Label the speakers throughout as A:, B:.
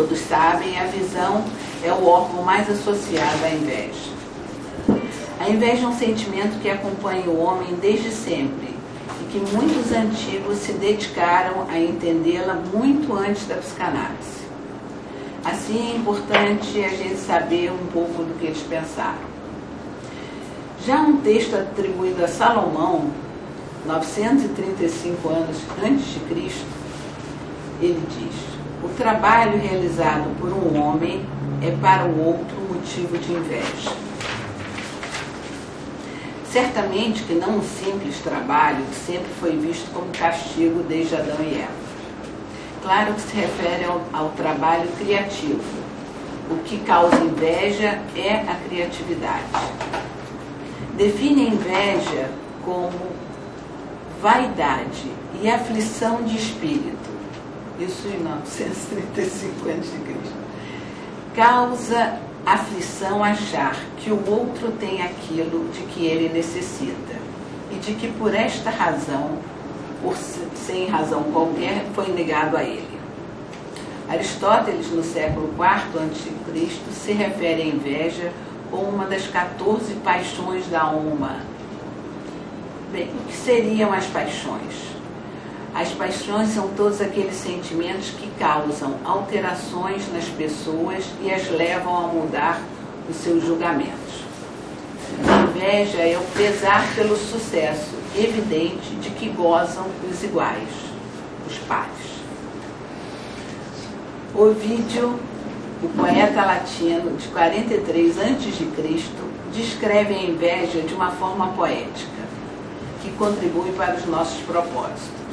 A: todos sabem, a visão é o órgão mais associado à inveja. A inveja é um sentimento que acompanha o homem desde sempre e que muitos antigos se dedicaram a entendê-la muito antes da psicanálise. Assim, é importante a gente saber um pouco do que eles pensaram. Já um texto atribuído a Salomão, 935 anos antes de Cristo, ele diz: o trabalho realizado por um homem é para o outro motivo de inveja. Certamente que não um simples trabalho que sempre foi visto como castigo desde Adão e Eva. Claro que se refere ao trabalho criativo. O que causa inveja é a criatividade. Define a inveja como vaidade e aflição de espírito. Isso em 935 a.C. Causa aflição achar que o outro tem aquilo de que ele necessita e de que por esta razão, sem razão qualquer, foi negado a ele. Aristóteles, no século IV a.C., se refere à inveja como uma das 14 paixões da alma. Bem, o que seriam as paixões? As paixões são todos aqueles sentimentos que causam alterações nas pessoas e as levam a mudar os seus julgamentos. A inveja é o pesar pelo sucesso evidente de que gozam os iguais, os pares. Ovídio, o poeta latino de 43 a.C., descreve a inveja de uma forma poética, que contribui para os nossos propósitos.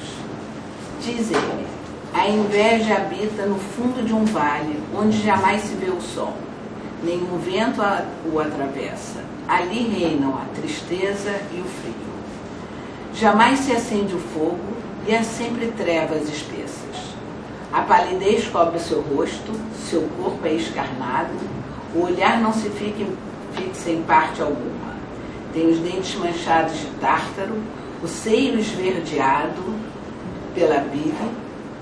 A: Diz ele: a inveja habita no fundo de um vale, onde jamais se vê o sol. Nenhum vento o atravessa. Ali reinam a tristeza e o frio. Jamais se acende o fogo e há sempre trevas espessas. A palidez cobre seu rosto, seu corpo é escarnado, o olhar não se fixa em parte alguma. Tem os dentes manchados de tártaro, o seio esverdeado pela bile,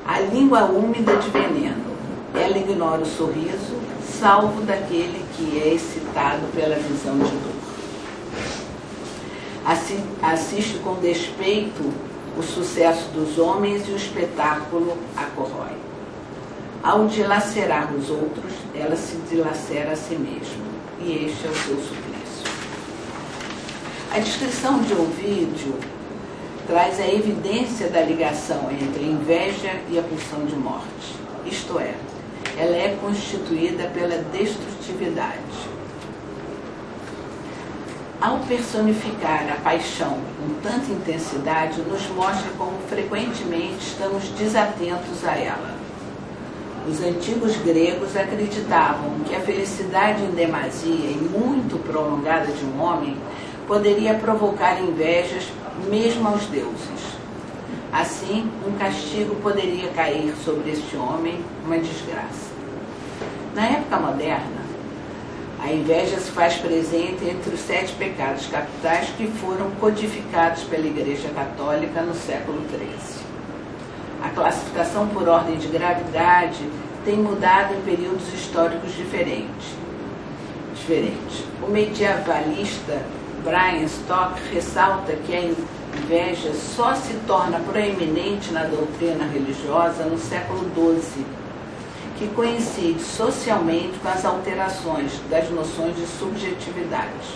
A: a língua úmida de veneno. Ela ignora o sorriso, salvo daquele que é excitado pela visão de dor. Assiste com despeito o sucesso dos homens e o espetáculo a corrói. Ao dilacerar os outros, ela se dilacera a si mesma, e este é o seu suplício. A descrição de Ovídio traz a evidência da ligação entre a inveja e a pulsão de morte. Isto é, ela é constituída pela destrutividade. Ao personificar a paixão com tanta intensidade, nos mostra como frequentemente estamos desatentos a ela. Os antigos gregos acreditavam que a felicidade em demasia e muito prolongada de um homem poderia provocar invejas mesmo aos deuses. Assim, um castigo poderia cair sobre este homem, uma desgraça. Na época moderna, a inveja se faz presente entre os 7 pecados capitais que foram codificados pela Igreja Católica no século XIII. A classificação por ordem de gravidade tem mudado em períodos históricos diferentes. O medievalista Brian Stock ressalta que a inveja só se torna proeminente na doutrina religiosa no século XII, que coincide socialmente com as alterações das noções de subjetividade.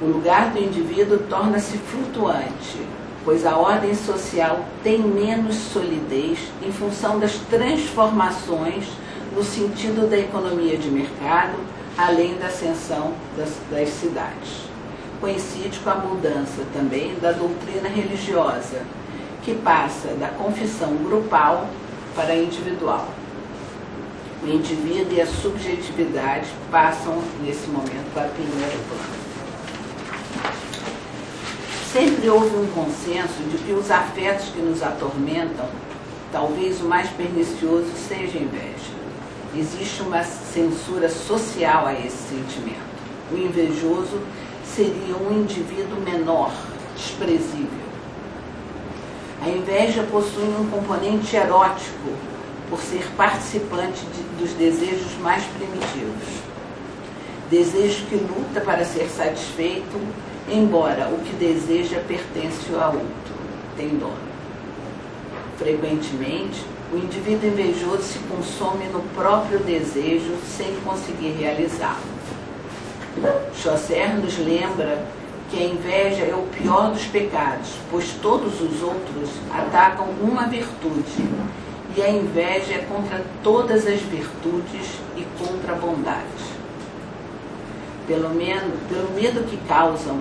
A: O lugar do indivíduo torna-se flutuante, pois a ordem social tem menos solidez em função das transformações no sentido da economia de mercado, além da ascensão das cidades. Coincide com a mudança também da doutrina religiosa, que passa da confissão grupal para a individual. O indivíduo e a subjetividade passam, nesse momento, para o primeiro plano. Sempre houve um consenso de que os afetos que nos atormentam, talvez o mais pernicioso seja a inveja. Existe uma censura social a esse sentimento. O invejoso seria um indivíduo menor, desprezível. A inveja possui um componente erótico, por ser participante dos desejos mais primitivos. Desejo que luta para ser satisfeito, embora o que deseja pertence ao outro, tem dono. Frequentemente, o indivíduo invejoso se consome no próprio desejo sem conseguir realizá-lo. Chaucer nos lembra que a inveja é o pior dos pecados, pois todos os outros atacam uma virtude, e a inveja é contra todas as virtudes e contra a bondade. Pelo medo que causa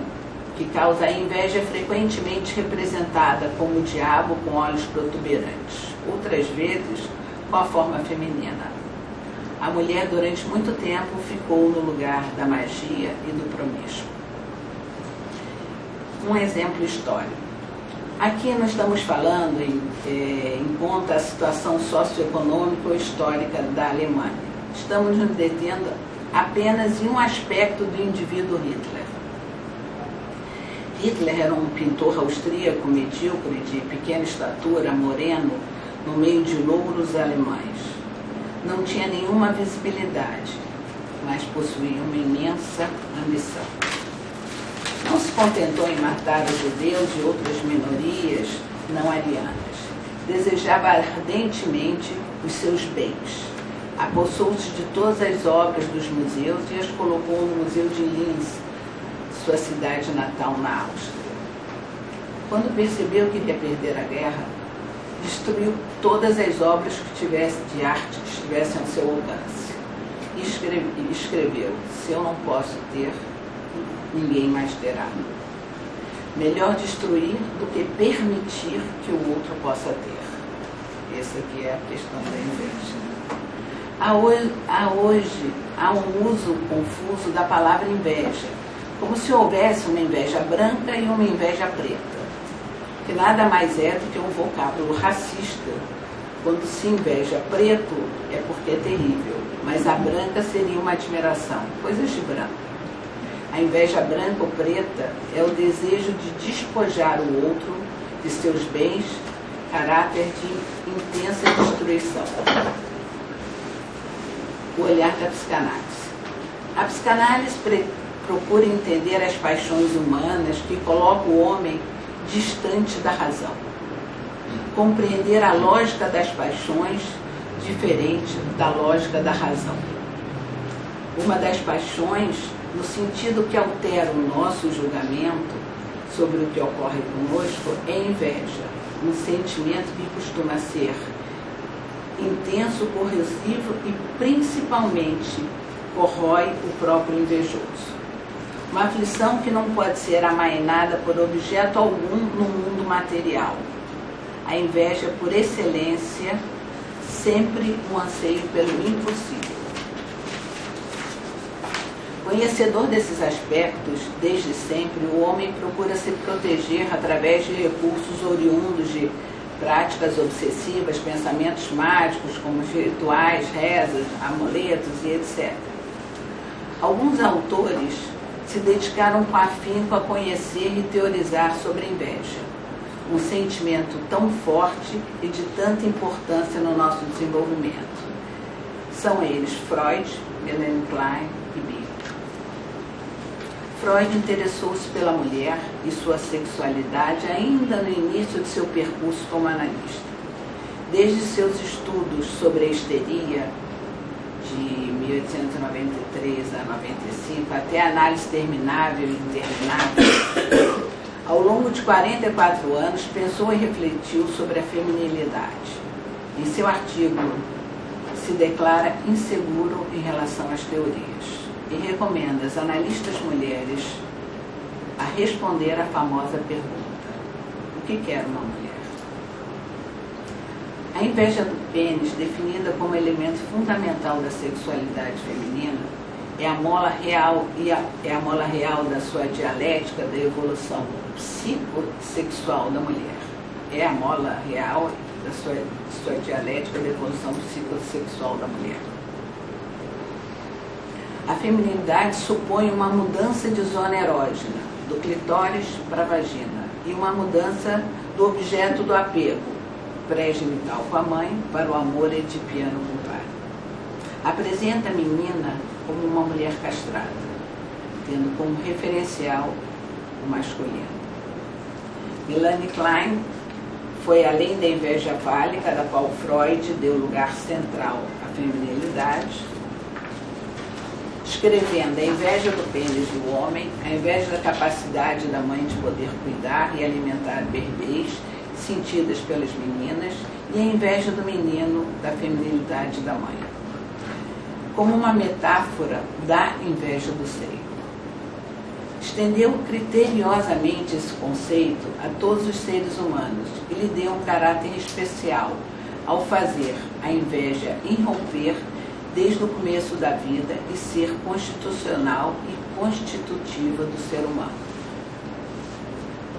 A: a inveja é frequentemente representada como o diabo com olhos protuberantes, outras vezes com a forma feminina. A mulher durante muito tempo ficou no lugar da magia e do promíscuo. Um exemplo histórico. Aqui nós estamos falando em conta a situação socioeconômica ou histórica da Alemanha. Estamos nos detendo apenas em um aspecto do indivíduo Hitler. Hitler era um pintor austríaco medíocre, de pequena estatura, moreno, no meio de louros alemães. Não tinha nenhuma visibilidade, mas possuía uma imensa ambição. Não se contentou em matar os judeus e outras minorias não arianas. Desejava ardentemente os seus bens. Apossou-se de todas as obras dos museus e as colocou no Museu de Linz, sua cidade natal na Áustria. Quando percebeu que iria perder a guerra, destruiu todas as obras de arte que estivessem ao seu alcance. E escreveu: se eu não posso ter, ninguém mais terá. Melhor destruir do que permitir que o outro possa ter. Essa aqui é a questão da inveja. Há um uso confuso da palavra inveja, como se houvesse uma inveja branca e uma inveja preta, que nada mais é do que um vocábulo racista. Quando se inveja preto é porque é terrível, mas a branca seria uma admiração, coisas de branco. A inveja branca ou preta é o desejo de despojar o outro de seus bens, caráter de intensa destruição. O olhar da psicanálise. A psicanálise procura entender as paixões humanas que colocam o homem distante da razão. Compreender a lógica das paixões diferente da lógica da razão. Uma das paixões, no sentido que altera o nosso julgamento sobre o que ocorre conosco, é inveja, um sentimento que costuma ser intenso, corrosivo e principalmente corrói o próprio invejoso. Uma aflição que não pode ser amainada por objeto algum no mundo material. A inveja, por excelência, sempre um anseio pelo impossível. Conhecedor desses aspectos, desde sempre, o homem procura se proteger através de recursos oriundos de práticas obsessivas, pensamentos mágicos, como rituais, rezas, amuletos e etc. Alguns autores se dedicaram com afinco a conhecer e teorizar sobre a inveja, um sentimento tão forte e de tanta importância no nosso desenvolvimento. São eles Freud, Melanie Klein e Bill. Freud interessou-se pela mulher e sua sexualidade ainda no início de seu percurso como analista. Desde seus estudos sobre a histeria, de 1893 a 95, até a análise terminável e interminável, ao longo de 44 anos, pensou e refletiu sobre a feminilidade. Em seu artigo, se declara inseguro em relação às teorias e recomenda às analistas mulheres a responder à famosa pergunta: o que quer uma mulher? A inveja do pênis, definida como elemento fundamental da sexualidade feminina, é a mola real da sua dialética da evolução psicossexual da mulher. É a mola real da sua dialética da evolução psicossexual da mulher. A feminilidade supõe uma mudança de zona erógena, do clitóris para a vagina, e uma mudança do objeto do apego, pré-genital com a mãe para o amor edipiano com o pai. Apresenta a menina como uma mulher castrada, tendo como referencial o masculino. Melanie Klein foi além da inveja fálica, da qual Freud deu lugar central à feminilidade, escrevendo a inveja do pênis do homem, a inveja da capacidade da mãe de poder cuidar e alimentar bebês sentidas pelas meninas e a inveja do menino da feminilidade da mãe, como uma metáfora da inveja do seio. Estendeu criteriosamente esse conceito a todos os seres humanos e lhe deu um caráter especial ao fazer a inveja irromper desde o começo da vida e ser constitucional e constitutiva do ser humano.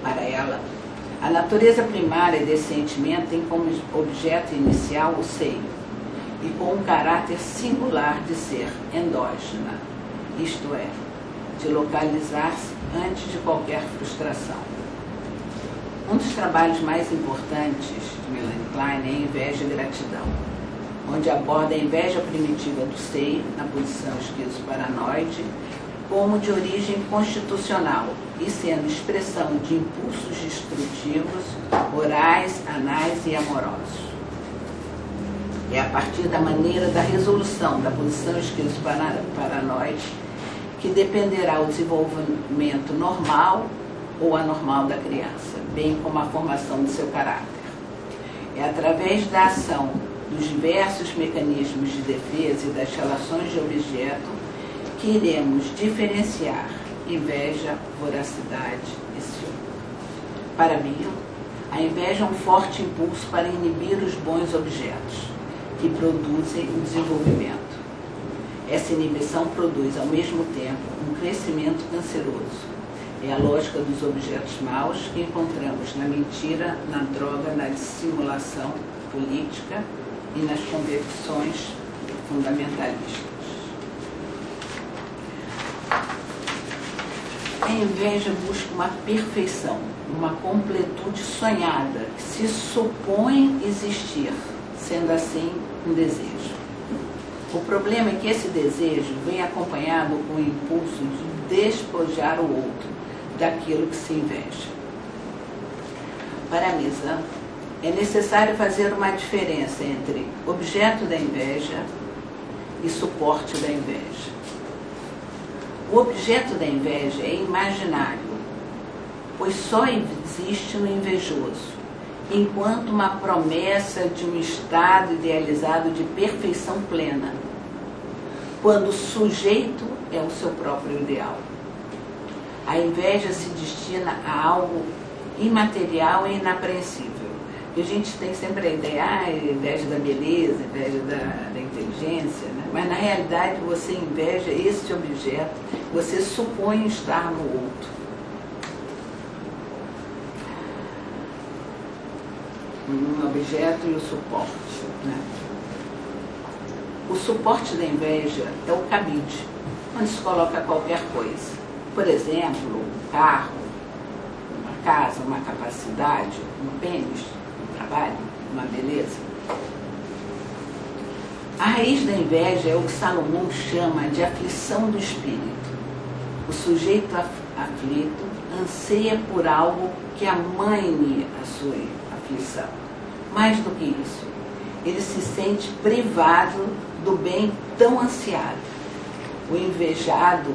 A: Para ela, a natureza primária desse sentimento tem como objeto inicial o seio, e com um caráter singular de ser endógena, isto é, de localizar-se antes de qualquer frustração. Um dos trabalhos mais importantes de Melanie Klein é a Inveja e Gratidão, onde aborda a inveja primitiva do seio, na posição esquizoparanoide, como de origem constitucional e sendo expressão de impulsos destrutivos, orais, anais e amorosos. É a partir da maneira da resolução da posição esquizoparanoide que dependerá o desenvolvimento normal ou anormal da criança, bem como a formação do seu caráter. É através da ação dos diversos mecanismos de defesa e das relações de objeto que iremos diferenciar inveja, voracidade e ciúme. Para mim, a inveja é um forte impulso para inibir os bons objetos, que produzem o desenvolvimento. Essa inibição produz, ao mesmo tempo, um crescimento canceroso. É a lógica dos objetos maus que encontramos na mentira, na droga, na dissimulação política e nas convicções fundamentalistas. A inveja busca uma perfeição, uma completude sonhada, que se supõe existir, sendo assim um desejo. O problema é que esse desejo vem acompanhado com o impulso de despojar o outro daquilo que se inveja. Para Mizan, é necessário fazer uma diferença entre objeto da inveja e suporte da inveja. O objeto da inveja é imaginário, pois só existe no invejoso, enquanto uma promessa de um estado idealizado de perfeição plena, quando o sujeito é o seu próprio ideal. A inveja se destina a algo imaterial e inapreensível. E a gente tem sempre a ideia, inveja da beleza, inveja da inteligência, né? Mas na realidade você inveja esse objeto, você supõe estar no outro. Um objeto e o suporte, né? O suporte da inveja é o cabide, onde se coloca qualquer coisa. Por exemplo, um carro, uma casa, uma capacidade, um pênis, um trabalho, uma beleza. A raiz da inveja é o que Salomão chama de aflição do espírito. O sujeito aflito anseia por algo que amaine a sua aflição. Mais do que isso, ele se sente privado do bem tão ansiado. O invejado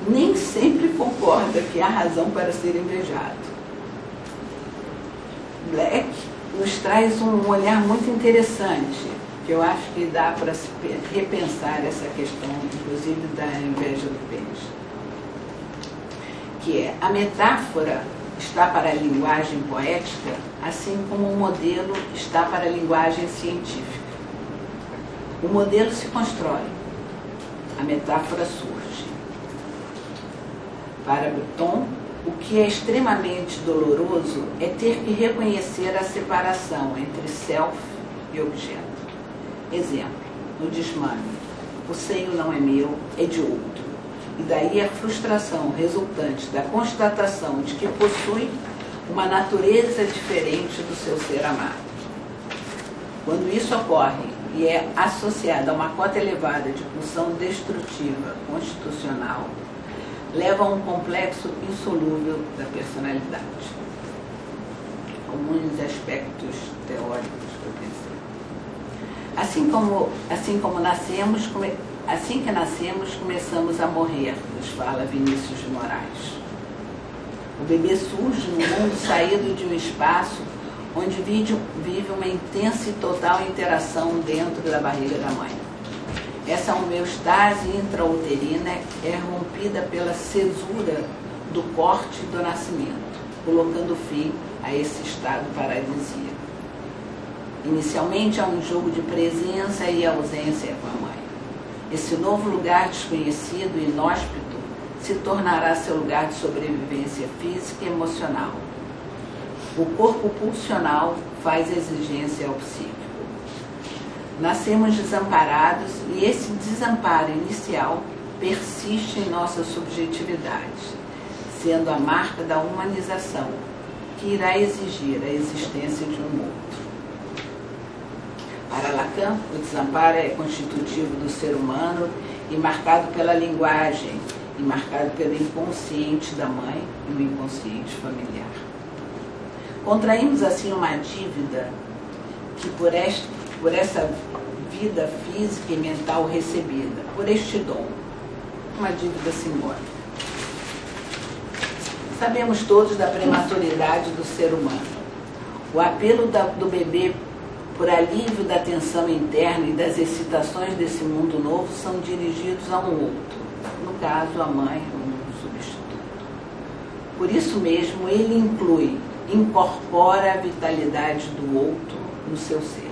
A: nem sempre concorda que há razão para ser invejado. Black nos traz um olhar muito interessante, que eu acho que dá para se repensar essa questão, inclusive da inveja do pênis, que é: a metáfora está para a linguagem poética, assim como o modelo está para a linguagem científica. O modelo se constrói, a metáfora surge. Para Breton, o que é extremamente doloroso é ter que reconhecer a separação entre self e objeto. Exemplo, no desmame, o seio não é meu, é de outro. E daí a frustração resultante da constatação de que possui uma natureza diferente do seu ser amado. Quando isso ocorre e é associado a uma cota elevada de pulsão destrutiva constitucional, leva a um complexo insolúvel da personalidade. Alguns aspectos teóricos que eu pensei. Assim que nascemos, começamos a morrer, nos fala Vinícius de Moraes. O bebê surge no mundo saído de um espaço onde vive uma intensa e total interação dentro da barriga da mãe. Essa homeostase intrauterina é rompida pela cesura do corte do nascimento, colocando fim a esse estado paradisíaco. Inicialmente há um jogo de presença e ausência com a mãe. Esse novo lugar desconhecido e inóspito se tornará seu lugar de sobrevivência física e emocional. O corpo pulsional faz exigência ao psíquico. Nascemos desamparados e esse desamparo inicial persiste em nossa subjetividade, sendo a marca da humanização, que irá exigir a existência de um outro. Para Lacan, o desamparo é constitutivo do ser humano e marcado pela linguagem, e marcado pelo inconsciente da mãe e o inconsciente familiar. Contraímos assim uma dívida que por essa vida física e mental recebida, por este dom, uma dívida simbólica. Sabemos todos da prematuridade do ser humano. O apelo do bebê por alívio da tensão interna e das excitações desse mundo novo são dirigidos a um outro, no caso a mãe, um substituto. Por isso mesmo, ele incorpora a vitalidade do outro no seu ser.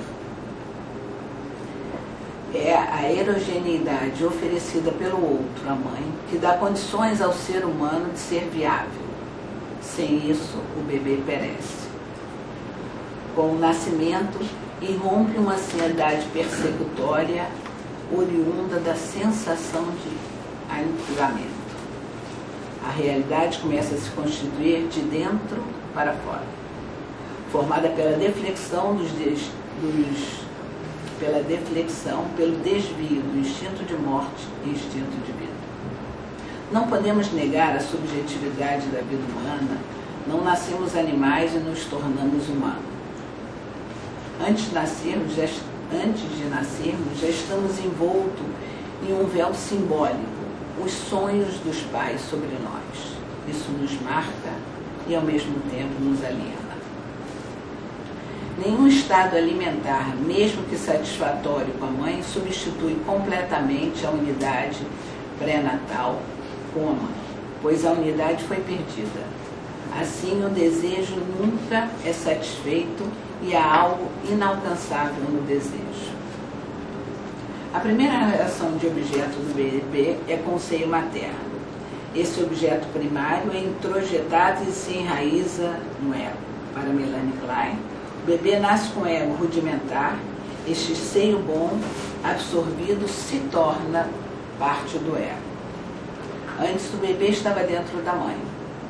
A: É a heterogeneidade oferecida pelo outro, a mãe, que dá condições ao ser humano de ser viável. Sem isso, o bebê perece. Com o nascimento, irrompe uma ansiedade persecutória oriunda da sensação de aniquilamento. A realidade começa a se constituir de dentro para fora, formada pela deflexão pelo desvio do instinto de morte e instinto de vida. Não podemos negar a subjetividade da vida humana, não nascemos animais e nos tornamos humanos. Antes de nascermos, já estamos envoltos em um véu simbólico, os sonhos dos pais sobre nós. Isso nos marca e, ao mesmo tempo, nos aliena. Nenhum estado alimentar, mesmo que satisfatório com a mãe, substitui completamente a unidade pré-natal com a mãe, pois a unidade foi perdida. Assim, o desejo nunca é satisfeito e há algo inalcançável no desejo. A primeira relação de objeto do bebê é com o seio materno. Esse objeto primário é introjetado e se enraiza no ego. Para Melanie Klein, o bebê nasce com ego rudimentar, este seio bom, absorvido, se torna parte do ego. Antes o bebê estava dentro da mãe,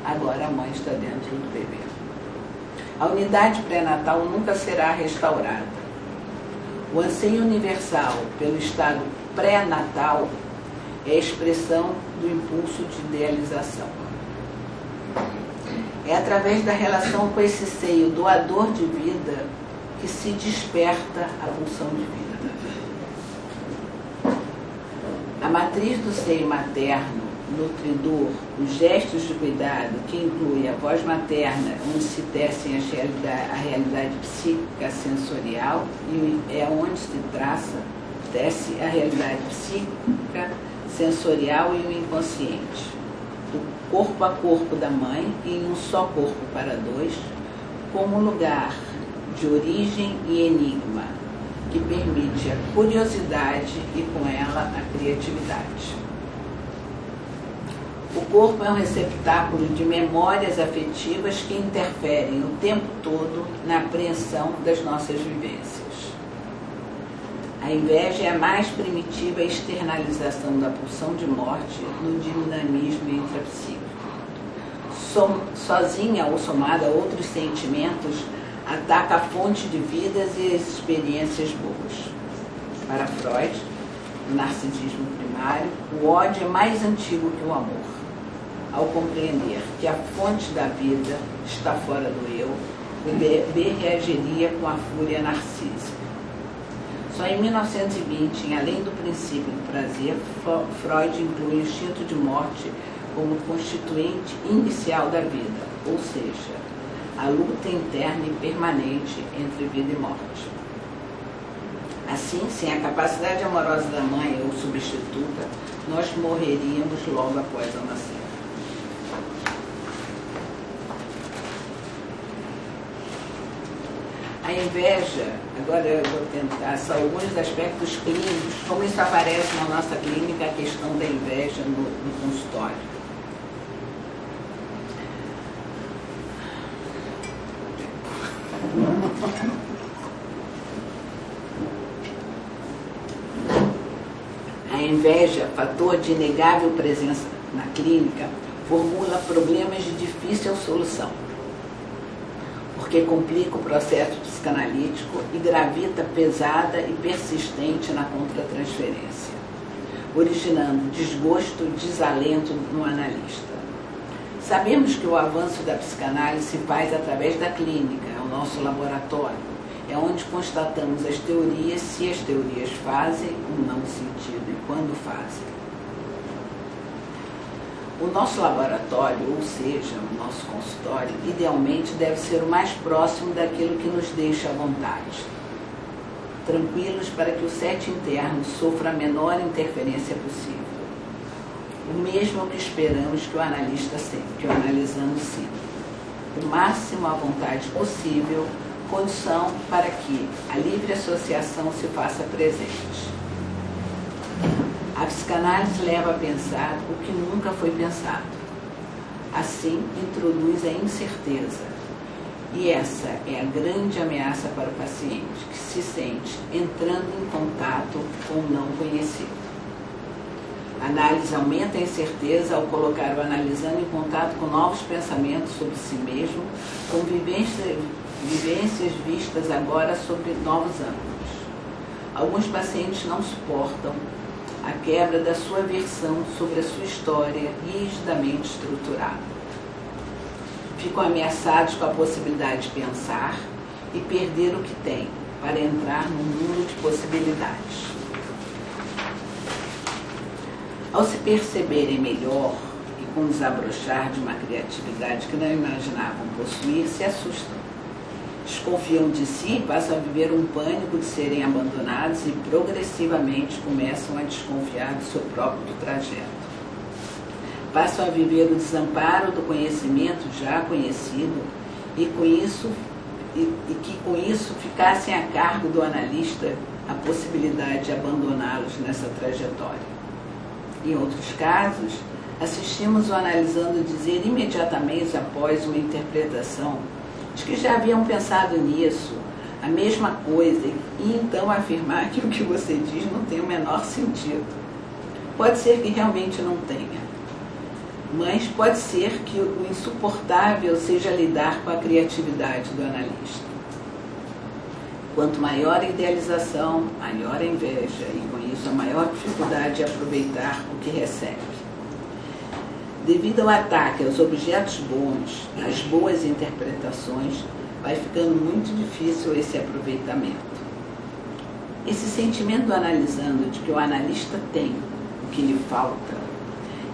A: agora a mãe está dentro do bebê. A unidade pré-natal nunca será restaurada. O anseio universal pelo estado pré-natal é a expressão do impulso de idealização. É através da relação com esse seio doador de vida que se desperta a pulsão de vida. A matriz do seio materno, nutridor, os gestos de cuidado, que inclui a voz materna, onde se tecem a realidade psíquica sensorial e é onde se tece a realidade psíquica sensorial e o inconsciente. Do corpo a corpo da mãe e em um só corpo para dois, como lugar de origem e enigma, que permite a curiosidade e com ela a criatividade. O corpo é um receptáculo de memórias afetivas que interferem o tempo todo na apreensão das nossas vivências. A inveja é a mais primitiva externalização da pulsão de morte no dinamismo intrapsíquico. Sozinha ou somada a outros sentimentos, ataca a fonte de vidas e as experiências boas. Para Freud, o narcisismo primário, o ódio é mais antigo que o amor. Ao compreender que a fonte da vida está fora do eu, o bebê reagiria com a fúria narcísica. Só em 1920, em Além do Princípio do Prazer, Freud inclui o instinto de morte como constituinte inicial da vida, ou seja, a luta interna e permanente entre vida e morte. Assim, sem a capacidade amorosa da mãe ou substituta, nós morreríamos logo após a nascer. A inveja, agora eu vou tentar, são alguns aspectos clínicos, como isso aparece na nossa clínica, a questão da inveja no consultório. A inveja, fator de inegável presença na clínica, formula problemas de difícil solução, porque complica o processo psicanalítico e gravita pesada e persistente na contratransferência, originando desgosto e desalento no analista. Sabemos que o avanço da psicanálise se faz através da clínica, é o nosso laboratório, é onde constatamos as teorias, se as teorias fazem ou não sentido e quando fazem. O nosso laboratório, ou seja, o nosso consultório, idealmente deve ser o mais próximo daquilo que nos deixa à vontade, tranquilos para que o set interno sofra a menor interferência possível. O mesmo que esperamos que o analista sinta, que o analisando sinta. O máximo à vontade possível, condição para que a livre associação se faça presente. A psicanálise leva a pensar o que nunca foi pensado. Assim, introduz a incerteza. E essa é a grande ameaça para o paciente, que se sente entrando em contato com o não conhecido. A análise aumenta a incerteza ao colocar o analisando em contato com novos pensamentos sobre si mesmo, com vivências vistas agora sob novos ângulos. Alguns pacientes não suportam a quebra da sua versão sobre a sua história rigidamente estruturada. Ficam ameaçados com a possibilidade de pensar e perder o que têm para entrar num mundo de possibilidades. Ao se perceberem melhor e com o desabrochar de uma criatividade que não imaginavam possuir, se assustam. Desconfiam de si e passam a viver um pânico de serem abandonados e progressivamente começam a desconfiar do seu próprio trajeto. Passam a viver o desamparo do conhecimento já conhecido e que com isso ficassem a cargo do analista a possibilidade de abandoná-los nessa trajetória. Em outros casos, assistimos o analisando dizer imediatamente após uma interpretação de que já haviam pensado nisso, a mesma coisa, e então afirmar que o que você diz não tem o menor sentido. Pode ser que realmente não tenha, mas pode ser que o insuportável seja lidar com a criatividade do analista. Quanto maior a idealização, maior a inveja, e com isso a maior dificuldade de aproveitar o que recebe. Devido ao ataque aos objetos bons, às boas interpretações, vai ficando muito difícil esse aproveitamento. Esse sentimento analisando de que o analista tem o que lhe falta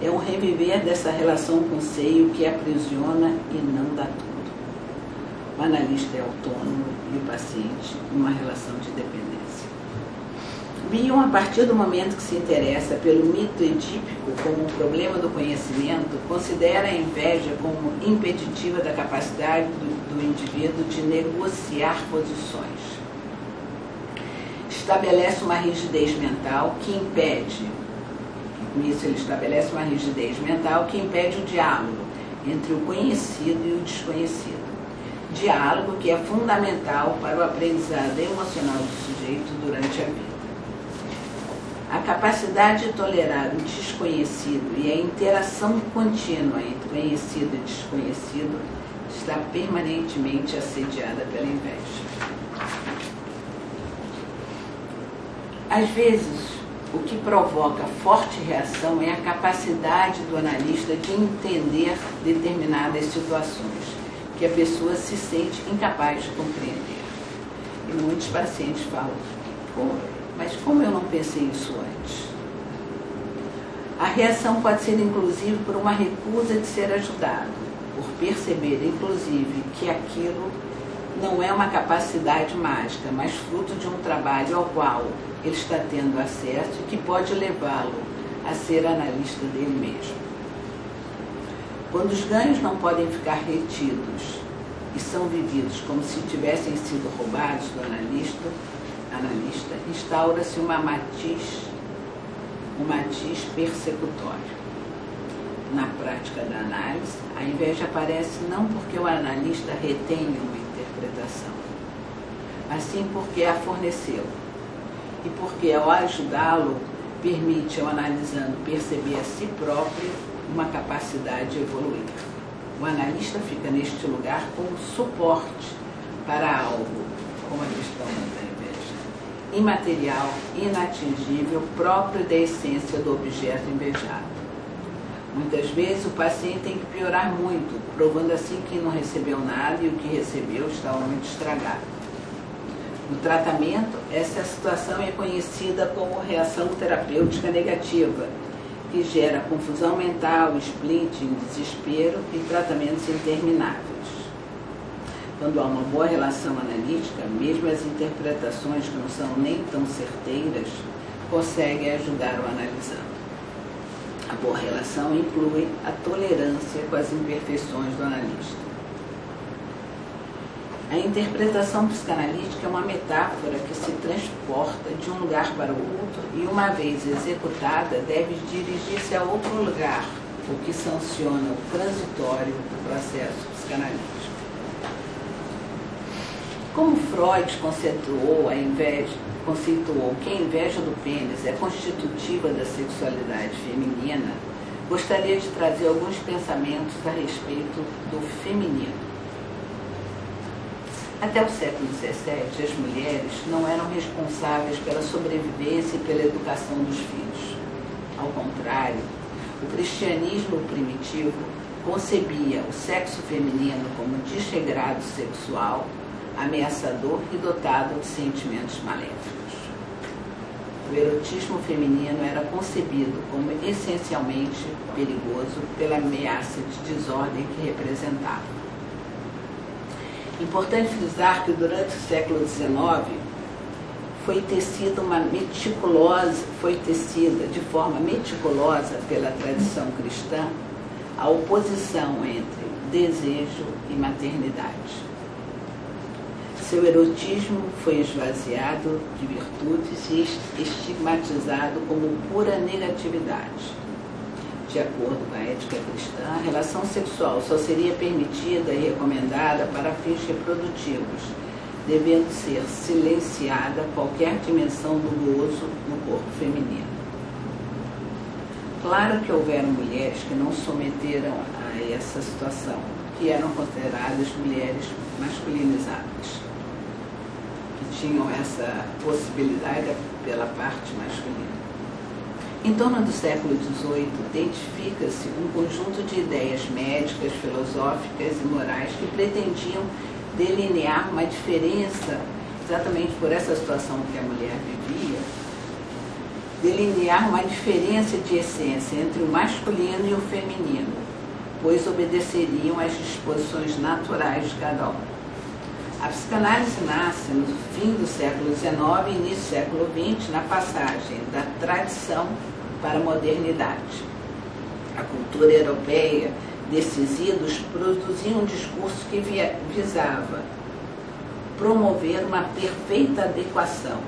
A: é um reviver dessa relação com o seio que aprisiona e não dá tudo. O analista é autônomo e o paciente uma relação de dependência. Bion, a partir do momento que se interessa pelo mito edípico como um problema do conhecimento, considera a inveja como impeditiva da capacidade do indivíduo de negociar posições. Estabelece uma rigidez mental que impede, com isso ele estabelece uma rigidez mental que impede o diálogo entre o conhecido e o desconhecido. Diálogo que é fundamental para o aprendizado emocional do sujeito durante a vida. A capacidade de tolerar o desconhecido e a interação contínua entre conhecido e desconhecido está permanentemente assediada pela inveja. Às vezes, o que provoca forte reação é a capacidade do analista de entender determinadas situações que a pessoa se sente incapaz de compreender. E muitos pacientes falam, mas como eu não pensei isso antes? A reação pode ser inclusive por uma recusa de ser ajudado, por perceber inclusive que aquilo não é uma capacidade mágica, mas fruto de um trabalho ao qual ele está tendo acesso e que pode levá-lo a ser analista dele mesmo. Quando os ganhos não podem ficar retidos e são vividos como se tivessem sido roubados do analista, instaura-se um matiz persecutório. Na prática da análise, a inveja aparece não porque o analista retém uma interpretação, mas sim porque a forneceu, e porque ao ajudá-lo, permite ao analisando perceber a si próprio uma capacidade de evoluir. O analista fica neste lugar como suporte para algo, como a questão da inveja, imaterial, inatingível, próprio da essência do objeto invejado. Muitas vezes o paciente tem que piorar muito, provando assim que não recebeu nada e o que recebeu está muito estragado. No tratamento, essa situação é conhecida como reação terapêutica negativa, que gera confusão mental, splitting, desespero e tratamentos intermináveis. Quando há uma boa relação analítica, mesmo as interpretações que não são nem tão certeiras, conseguem ajudar o analisando. A boa relação inclui a tolerância com as imperfeições do analista. A interpretação psicanalítica é uma metáfora que se transporta de um lugar para o outro e, uma vez executada, deve dirigir-se a outro lugar, o que sanciona o transitório do processo psicanalítico. Como Freud conceituou que a inveja do pênis é constitutiva da sexualidade feminina, gostaria de trazer alguns pensamentos a respeito do feminino. Até o século XVII, as mulheres não eram responsáveis pela sobrevivência e pela educação dos filhos. Ao contrário, o cristianismo primitivo concebia o sexo feminino como desregrado sexual, ameaçador e dotado de sentimentos maléficos. O erotismo feminino era concebido como essencialmente perigoso pela ameaça de desordem que representava. Importante frisar que durante o século XIX foi tecida de forma meticulosa pela tradição cristã a oposição entre desejo e maternidade. Seu erotismo foi esvaziado de virtudes e estigmatizado como pura negatividade. De acordo com a ética cristã, a relação sexual só seria permitida e recomendada para fins reprodutivos, devendo ser silenciada qualquer dimensão do gozo no corpo feminino. Claro que houveram mulheres que não submeteram a essa situação, que eram consideradas mulheres masculinizadas, que tinham essa possibilidade pela parte masculina. Em torno do século XVIII, identifica-se um conjunto de ideias médicas, filosóficas e morais que pretendiam delinear uma diferença, exatamente por essa situação que a mulher vivia, delinear uma diferença de essência entre o masculino e o feminino, pois obedeceriam às disposições naturais de cada um. A psicanálise nasce no fim do século XIX e início do século XX, na passagem da tradição para a modernidade. A cultura europeia desses idos produzia um discurso que visava promover uma perfeita adequação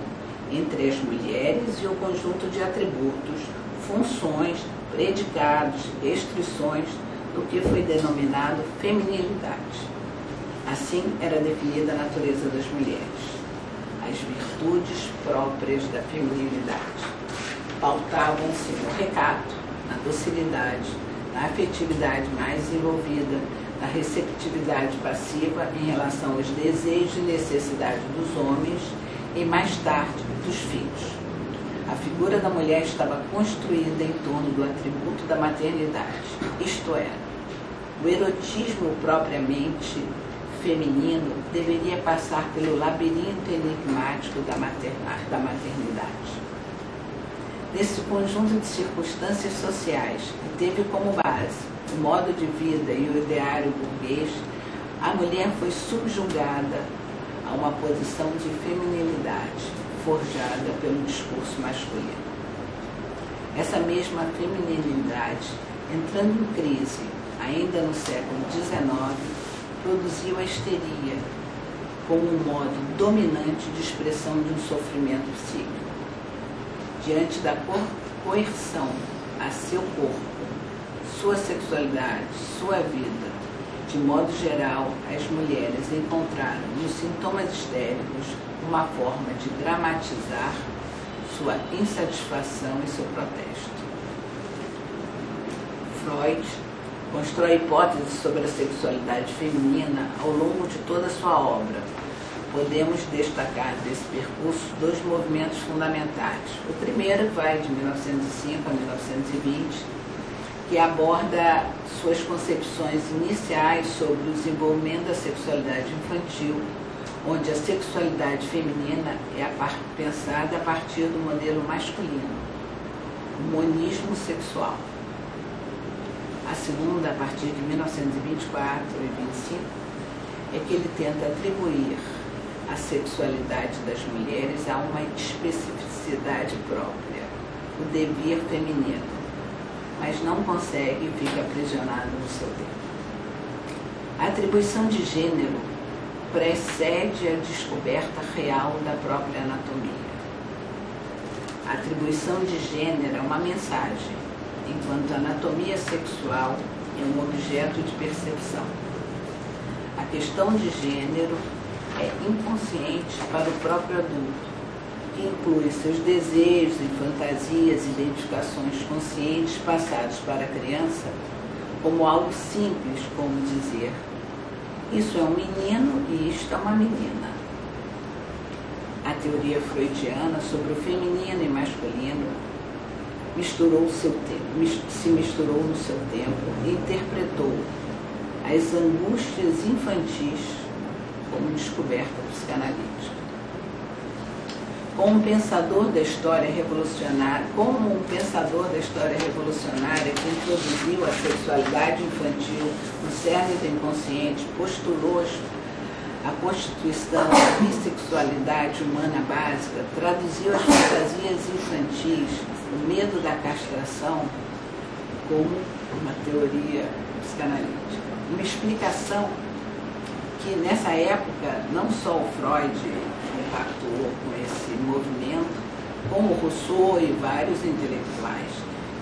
A: entre as mulheres e o conjunto de atributos, funções, predicados, restrições do que foi denominado feminilidade. Assim era definida a natureza das mulheres, as virtudes próprias da feminilidade. Pautavam-se no recato, na docilidade, na afetividade mais envolvida, da receptividade passiva em relação aos desejos e necessidades dos homens e, mais tarde, dos filhos. A figura da mulher estava construída em torno do atributo da maternidade, isto é, o erotismo propriamente feminino deveria passar pelo labirinto enigmático da maternidade. Nesse conjunto de circunstâncias sociais que teve como base o modo de vida e o ideário burguês, a mulher foi subjugada a uma posição de feminilidade, forjada pelo discurso masculino. Essa mesma feminilidade, entrando em crise ainda no século XIX, produziu a histeria como um modo dominante de expressão de um sofrimento psíquico. Diante da coerção a seu corpo, sua sexualidade, sua vida, de modo geral, as mulheres encontraram nos sintomas histéricos uma forma de dramatizar sua insatisfação e seu protesto. Freud constrói hipóteses sobre a sexualidade feminina ao longo de toda a sua obra. Podemos destacar desse percurso dois movimentos fundamentais. O primeiro vai de 1905 a 1920, que aborda suas concepções iniciais sobre o desenvolvimento da sexualidade infantil, onde a sexualidade feminina é pensada a partir do modelo masculino, o monismo sexual. A segunda, a partir de 1924 e 25, é que ele tenta atribuir a sexualidade das mulheres a uma especificidade própria, o devir feminino, mas não consegue e fica aprisionado no seu tempo. A atribuição de gênero precede a descoberta real da própria anatomia. A atribuição de gênero é uma mensagem, enquanto a anatomia sexual é um objeto de percepção. A questão de gênero é inconsciente para o próprio adulto, que inclui seus desejos e fantasias, identificações conscientes passados para a criança como algo simples, como dizer: isso é um menino e isto é uma menina. A teoria freudiana sobre o feminino e masculino se misturou no seu tempo e interpretou as angústias infantis como descoberta psicanalítica. Como um pensador da história revolucionária que introduziu a sexualidade infantil no cerne do inconsciente, postulou a constituição da bissexualidade humana básica, traduziu as fantasias infantis, o medo da castração, como uma teoria psicanalítica. Uma explicação que, nessa época, não só o Freud compactuou com esse movimento, como Rousseau e vários intelectuais,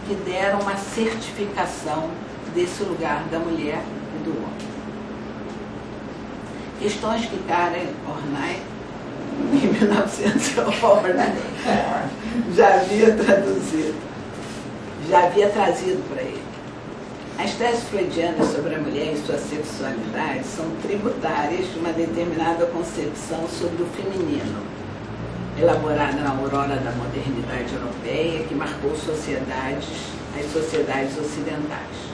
A: que deram uma certificação desse lugar da mulher e do homem. Questões que Karen Horney, em 1900, já havia trazido para ele. As teses freudianas sobre a mulher e sua sexualidade são tributárias de uma determinada concepção sobre o feminino, elaborada na aurora da modernidade europeia, que marcou as sociedades ocidentais.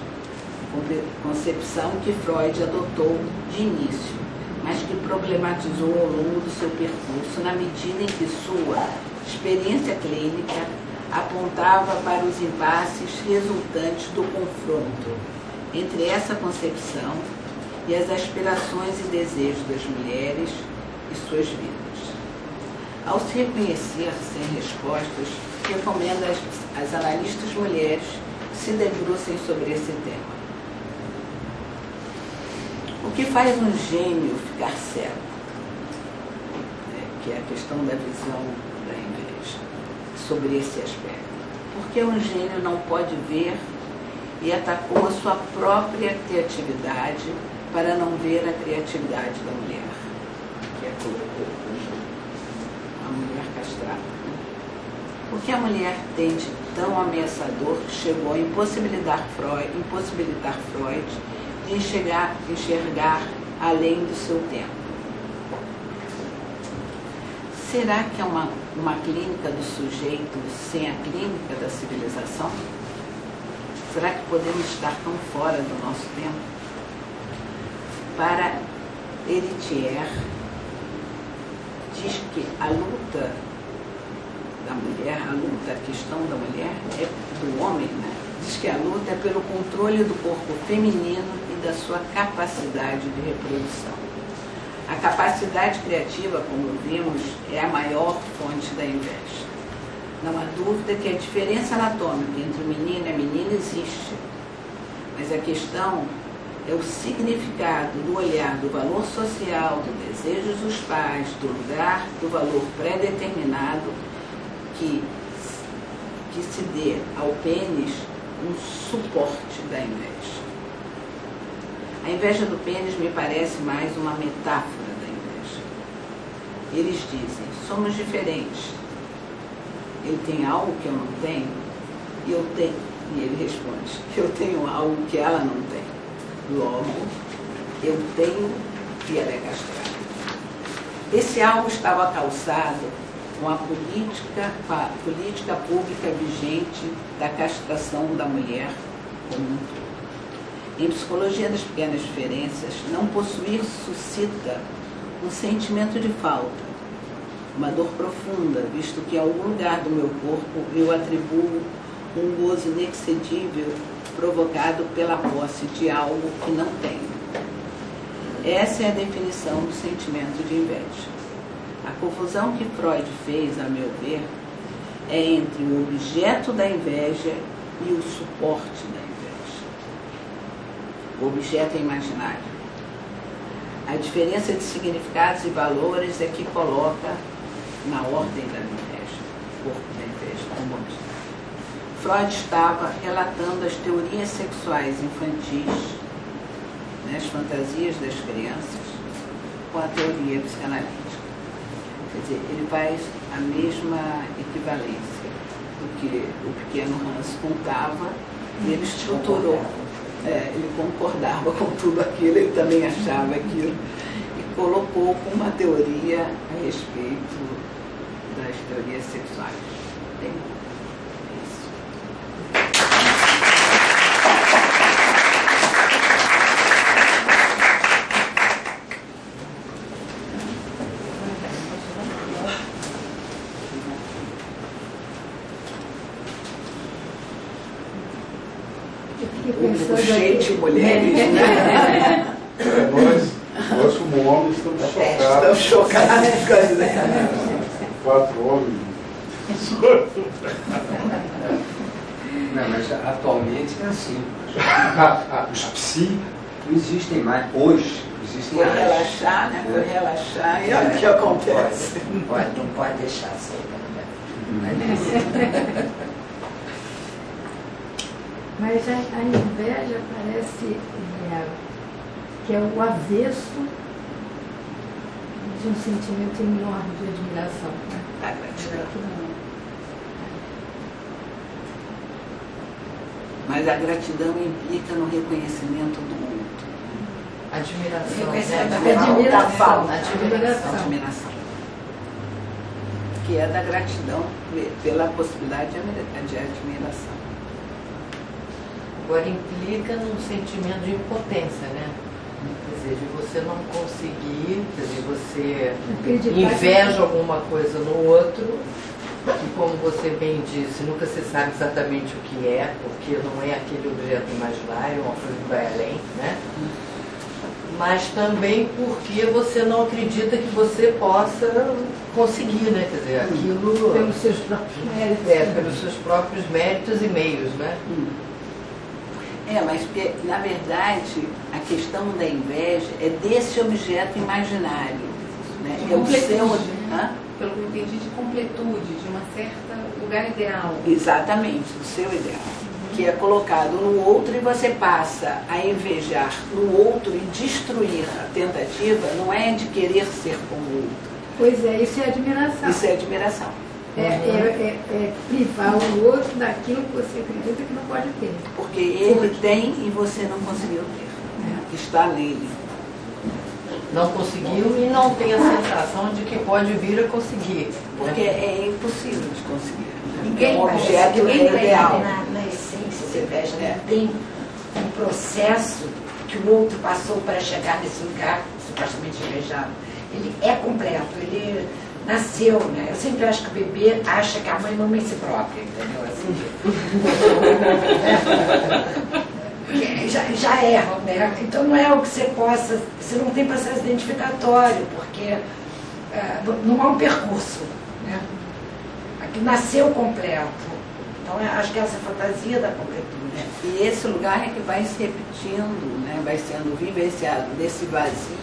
A: Concepção que Freud adotou de início, mas que problematizou ao longo do seu percurso na medida em que sua experiência clínica apontava para os impasses resultantes do confronto entre essa concepção e as aspirações e desejos das mulheres e suas vidas. Ao se reconhecer sem respostas, recomenda às analistas mulheres que se debrucem sobre esse tema. O que faz um gênio ficar cego? Que é a questão da visão da igreja sobre esse aspecto. Porque um gênio não pode ver e atacou a sua própria criatividade para não ver a criatividade da mulher, que é a mulher castrada. Porque a mulher tem de tão ameaçador que chegou a impossibilitar Freud de enxergar além do seu tempo. Será que é uma clínica do sujeito sem a clínica da civilização? Será que podemos estar tão fora do nosso tempo? Para Héritier, diz que a luta da mulher, a questão da mulher é do homem, né? Diz que a luta é pelo controle do corpo feminino e da sua capacidade de reprodução. A capacidade criativa, como vimos, é a maior fonte da inveja. Não há dúvida que a diferença anatômica entre o menino e a menina existe, mas a questão é o significado do olhar do valor social, do desejo dos pais, do lugar, do valor pré-determinado que se dê ao pênis um suporte da inveja. A inveja do pênis me parece mais uma metáfora da inveja. Eles dizem, somos diferentes. Ele tem algo que eu não tenho, e eu tenho. E ele responde, eu tenho algo que ela não tem. Logo, eu tenho e ela é castrada. Esse algo estava calçado com a política pública vigente da castração da mulher como um todo. Em Psicologia das Pequenas Diferenças, não possuir suscita um sentimento de falta, uma dor profunda, visto que em algum lugar do meu corpo eu atribuo um gozo inexcedível provocado pela posse de algo que não tenho. Essa é a definição do sentimento de inveja. A confusão que Freud fez, a meu ver, é entre o objeto da inveja e o suporte da inveja. O objeto é imaginário. A diferença de significados e valores é que coloca na ordem da inveja, o corpo da inveja como objeto. Freud estava relatando as teorias sexuais infantis, né, as fantasias das crianças, com a teoria psicanalítica. Quer dizer, ele faz a mesma equivalência do que o pequeno Hans contava, e ele estruturou. Ele concordava com tudo aquilo, ele também achava aquilo, e colocou com uma teoria a respeito das teorias sexuais. Bem, é isso. Cheio de mulheres, né?
B: Nós como homens, estamos chocados.
A: Estamos chocados com as ideias.
B: 4 homens.
C: Não, mas atualmente é assim. Os psi não existem mais. Hoje existem
A: Foi
C: mais.
A: relaxar, né? Foi relaxar e olha o que acontece.
D: Não pode deixar assim.
E: Mas a inveja parece que é o avesso de um sentimento enorme de admiração. Né?
A: Tá, gratidão. Mas a gratidão implica no reconhecimento do outro.
D: Admiração.
A: Admiração. Que é da gratidão pela possibilidade de admiração.
D: Agora implica num sentimento de impotência, né? Quer dizer, de você não conseguir, quer dizer, você inveja alguma coisa no outro, e como você bem disse, nunca se sabe exatamente o que é, porque não é aquele objeto imaginário, uma coisa que vai além, né? Mas também porque você não acredita que você possa conseguir, né? Quer dizer, aquilo...
E: Pelos seus próprios méritos.
D: pelos seus próprios méritos e meios, né?
A: Mas na verdade a questão da inveja é desse objeto imaginário, né? É o seu...
F: Pelo que eu entendi, de completude, de uma certa lugar ideal.
A: Exatamente, do seu ideal, que é colocado no outro, e você passa a invejar no outro e destruir a tentativa, não é de querer ser como o outro.
E: Pois é, isso é admiração.
A: Isso é admiração.
E: É privar o outro daquilo que você acredita que não pode ter.
A: Porque ele tem e você não conseguiu ter. que está nele.
D: Não conseguiu e não tem a sensação de que pode vir a conseguir.
A: Porque é impossível de conseguir.
G: Ninguém,
A: é um objeto ideal.
G: na essência, você veja, né? Tem um processo que o outro passou para chegar nesse lugar supostamente invejado. Ele é completo, ele nasceu, né? Eu sempre acho que o bebê acha que a mãe não é si própria, entendeu? Assim. já erram, né? Então não é o que você possa, você não tem processo identificatório, porque não há um percurso, né? Aqui nasceu completo. Então acho que essa fantasia da completude.
A: E esse lugar é que vai se repetindo, né? Vai sendo vivenciado desse vazio,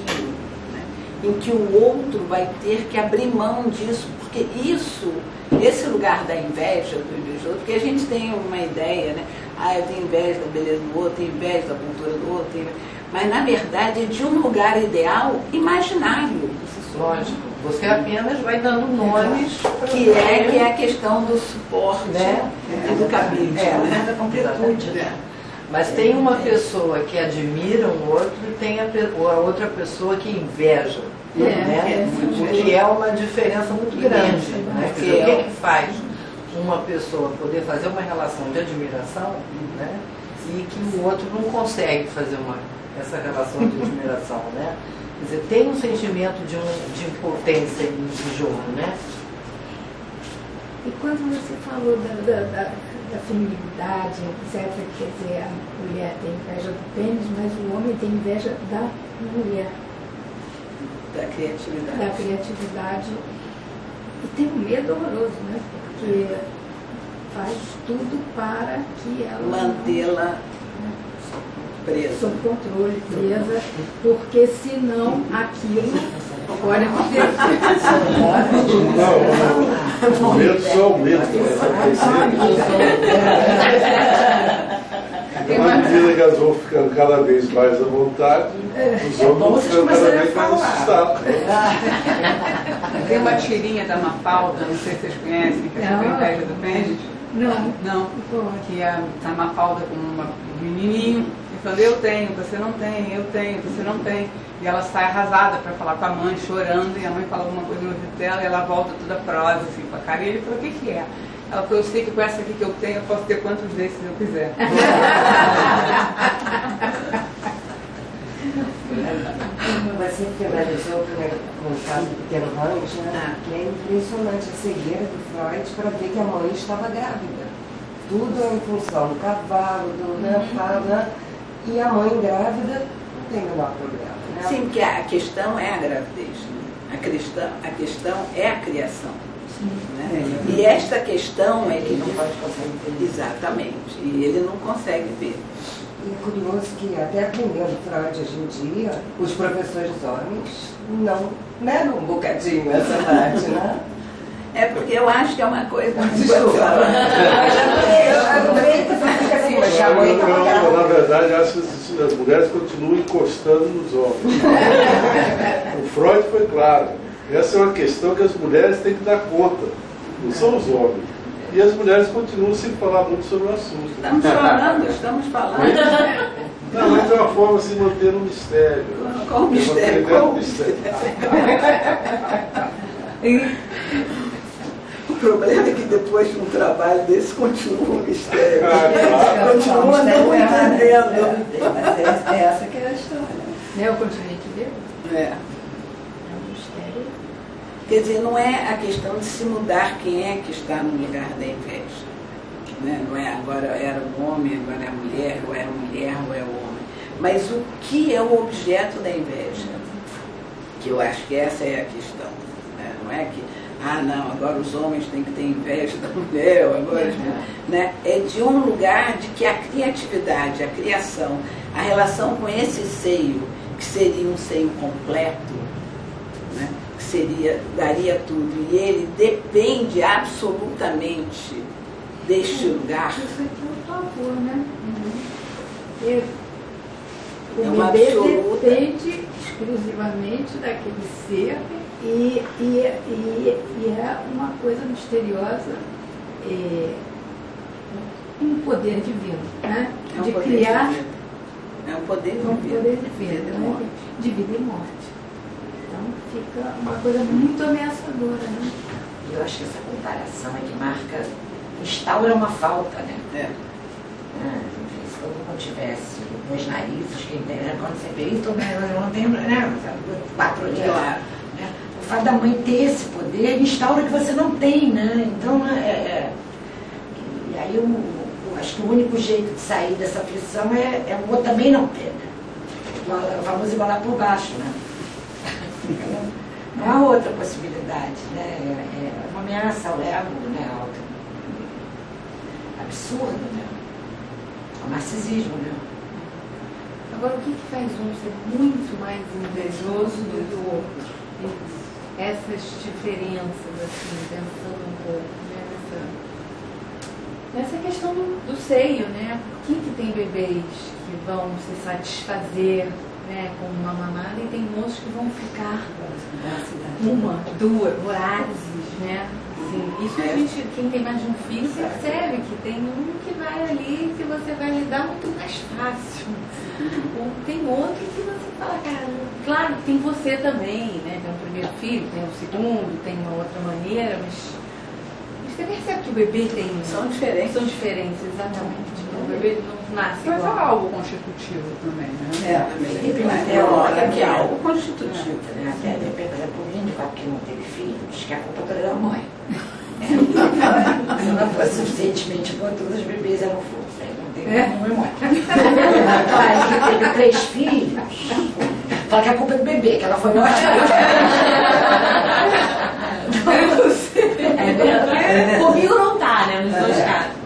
A: né? Em que o outro vai ter que abrir mão disso, porque esse lugar da inveja do invejoso, porque a gente tem uma ideia, né? Eu tenho inveja da beleza do outro, tenho inveja da cultura do outro, mas na verdade é de um lugar ideal imaginário.
D: Lógico. Você apenas vai dando nomes
A: que é a questão do suporte, né? Do cabide, né?
G: Da completude.
D: Mas tem uma pessoa que admira um outro e tem a outra pessoa que inveja. Né? O que é uma diferença muito grande. Né? Quer dizer, o que é que faz uma pessoa poder fazer uma relação de admiração, né? E que o outro não consegue fazer essa relação de admiração, né? Quer dizer, tem um sentimento de impotência em jogo, né?
E: E quando você falou da feminilidade, etc., quer dizer, a mulher tem inveja do pênis, mas o homem tem inveja da mulher.
A: Da criatividade.
E: Da criatividade. E tem um medo horroroso, né? Porque faz tudo para que ela...
A: mantê-la presa.
E: Sob controle, presa, porque senão aquilo pode acontecer.
B: Não, o medo só aumenta. Então, à medida que elas vão ficando cada vez mais à vontade, os homens vão ficando cada vez mais assustados.
H: Tem uma tirinha da Mafalda, não sei se vocês conhecem, que é a inveja do pênis.
E: Não.
H: Não. Que a Mafalda com um menininho e falando, eu tenho, você não tem, eu tenho, você não tem. E ela sai arrasada para falar com a mãe, chorando, e a mãe fala alguma coisa no ouvido dela, e ela volta toda prosa, assim, com a cara. E ele falou, o que é? Ela falou, eu sei que com essa aqui que eu tenho, eu posso ter quantos desses eu quiser.
I: Você finalizou com o caso do Pequeno Hans, né? Que é impressionante a cegueira do Freud para ver que a mãe estava grávida. Tudo em função do cavalo, e a mãe grávida não tem o menor problema. Né?
A: Sim, porque a questão é a gravidez. Né? A questão é a criação. Né? E esta questão ele não pode conseguir. Exatamente. E ele não consegue ver.
I: E é curioso que, até aprendendo Freud hoje em dia, os professores homens não negam um bocadinho essa parte, né?
A: É porque eu acho que é uma coisa...
B: Na verdade, acho que as mulheres continuam encostando nos homens. O Freud foi claro. Essa é uma questão que as mulheres têm que dar conta, não são os homens. E as mulheres continuam sem falar muito sobre o assunto.
A: Estamos falando.
B: Não, mas é uma forma de se manter no mistério.
A: Qual o mistério? O problema é que depois de um trabalho desse continua um mistério.
B: Claro.
A: Continua não entendendo.
E: Mas é essa que é a história. Né? O continente dele?
A: É.
E: Um mistério.
A: Quer dizer, não é a questão de se mudar quem é que está no lugar da inveja. Né? Não é agora era o homem, agora é a mulher, ou é a mulher, ou é o homem. Mas o que é o objeto da inveja? Que eu acho que essa é a questão. Né? Não é que, não, agora os homens têm que ter inveja da mulher, ou agora... Né? É de um lugar de que a criatividade, a criação, a relação com esse seio, que seria um seio completo, né? Daria tudo, e ele depende absolutamente deste lugar.
E: Isso aqui é um favor, né? O bebê depende exclusivamente daquele ser e é uma coisa misteriosa, um poder divino, né? De criar
A: É um poder de vida,
E: de vida e morte. Então fica uma coisa muito ameaçadora, né?
G: Eu acho que essa comparação é que marca, instaura uma falta, né? Se todo mundo tivesse 2 narizes, quem tem, né? Quando você vê, todo mundo não tem, né? 4 olhos. Claro. Né? O fato da mãe ter esse poder instaura que você não tem, né? Então, e aí eu acho que o único jeito de sair dessa aflição é o outro também não ter, né? O famoso igualar por baixo, né? Não há outra possibilidade, né? É uma ameaça ao ego, né? Absurdo, né? É o narcisismo, né?
E: Agora, o que faz um ser muito mais invejoso do que o outro? Essas diferenças, assim, pensando um pouco, né? Nessa questão do seio, né? Por que tem bebês que vão se satisfazer, né, com uma mamada e tem outros que vão ficar 1, 2, vorazes, né? Assim, isso a gente, quem tem mais de um filho, percebe que tem um que vai ali, que você vai lidar muito mais fácil. Ou tem outro que você fala, cara, claro que tem você também, né? Tem um primeiro filho, tem um segundo, tem uma outra maneira, mas você percebe que o bebê tem...
A: São diferentes.
E: São diferentes, exatamente. O bebê não nasce
H: Mas
E: igual.
H: é algo constitutivo também, né?
A: É que é algo constitutivo.
G: Até depende, por exemplo, o índico que não teve filhos, que a culpa toda é da mãe. Se ela fosse suficientemente boa, todos os bebês eram fofos. Não tem nenhuma mãe. Agora, que teve 3 filhos, fala que a culpa é do bebê, que ela foi ótima.
E: É verdade. Comigo não tá, né? Nos 2 casos.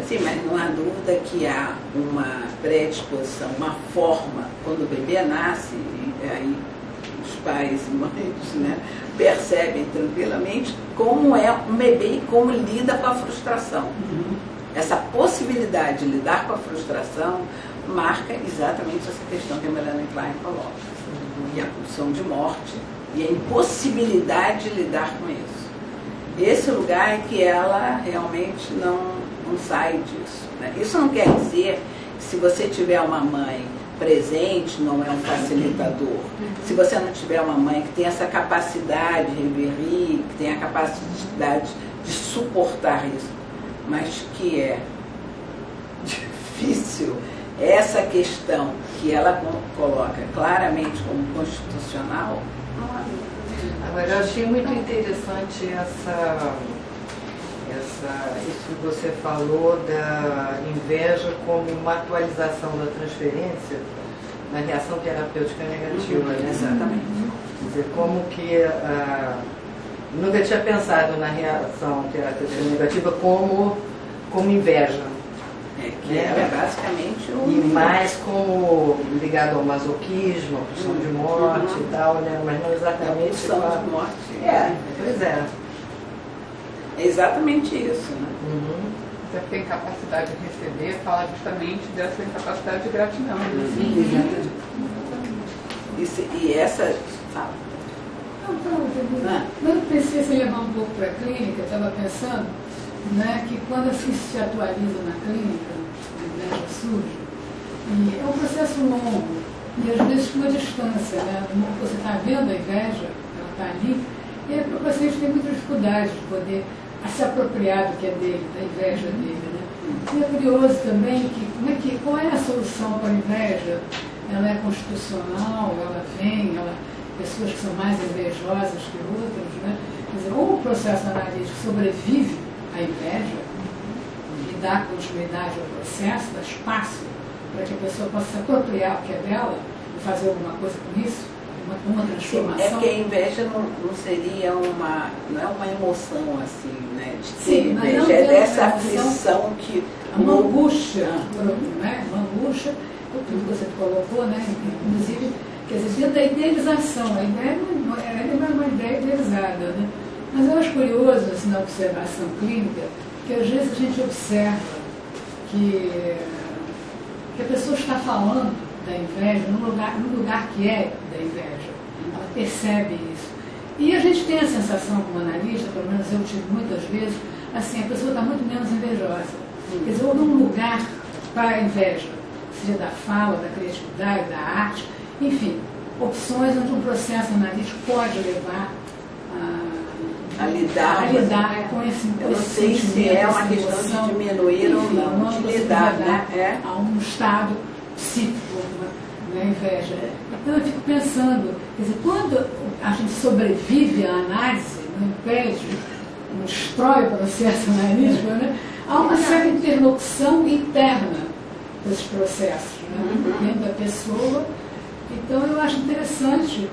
A: Sim, mas não há dúvida que há uma predisposição, uma forma, quando o bebê nasce, e aí os pais e mães, né, percebem tranquilamente como é um bebê e como lida com a frustração. Essa possibilidade de lidar com a frustração marca exatamente essa questão que a Melanie Klein coloca. E a pulsão de morte e a impossibilidade de lidar com isso. Esse lugar é que ela realmente não sai disso, né? Isso não quer dizer que se você tiver uma mãe presente, não é um facilitador. Se você não tiver uma mãe que tem essa capacidade de reverir, que tem a capacidade de suportar isso, mas que é difícil, essa questão que ela coloca claramente como constitucional, não há dúvida.
D: Agora, eu achei muito interessante isso que você falou da inveja como uma atualização da transferência na reação terapêutica negativa, né?
A: Exatamente.
D: Quer dizer, como que nunca tinha pensado na reação terapêutica negativa como inveja.
A: Que é basicamente
D: E mais como ligado ao masoquismo, a pulsão de morte e tal, né? Mas não exatamente.
A: Pulsão de morte.
D: Pois é.
A: É exatamente isso, né?
H: Você tem capacidade de receber, fala justamente dessa incapacidade de gratidão.
A: Sim, exatamente. E essa... Fala.
J: Quando eu pensei em levar um pouco para a clínica, eu estava pensando, né, que quando assim se atualiza na clínica, a inveja surge, e é um processo longo, e às vezes com uma distância, né? Você está vendo a inveja, ela está ali, e o paciente tem muita dificuldade de poder se apropriar do que é dele, da inveja dele, né? E é curioso também que qual é a solução para a inveja? Ela é constitucional, ela vem, pessoas que são mais invejosas que outras, né? Quer dizer, ou o processo analítico sobrevive à inveja e dá continuidade ao processo, dá espaço para que a pessoa possa se apropriar do que é dela e fazer alguma coisa com isso, uma transformação.
A: É porque a inveja não seria não é uma emoção assim, né? De ter
J: Sim,
A: inveja, é dessa aflição que...
J: Uma angústia, né? Uma angústia, tudo que você colocou, né? Inclusive, quer dizer, dentro da idealização, a ideia não é uma ideia idealizada, né? Mas eu acho curioso, assim, na observação clínica, que às vezes a gente observa que a pessoa está falando da inveja no lugar que é da inveja. Ela percebe isso. E a gente tem a sensação como analista, pelo menos eu tive muitas vezes, assim, a pessoa está muito menos invejosa. Quer dizer, ou num lugar para a inveja, seja da fala, da criatividade, da arte, enfim, opções onde um processo analítico pode levar
A: a lidar
J: com esse
A: eu não sei se é uma questão de diminuir ou não, de lidar, né?
J: A um estado psíquico, na inveja. Então eu fico pensando, quer dizer, quando a gente sobrevive à análise, não impede, não destrói o processo analítico, né? Há uma certa interlocução interna desses processos, né? Dentro da pessoa. Então eu acho interessante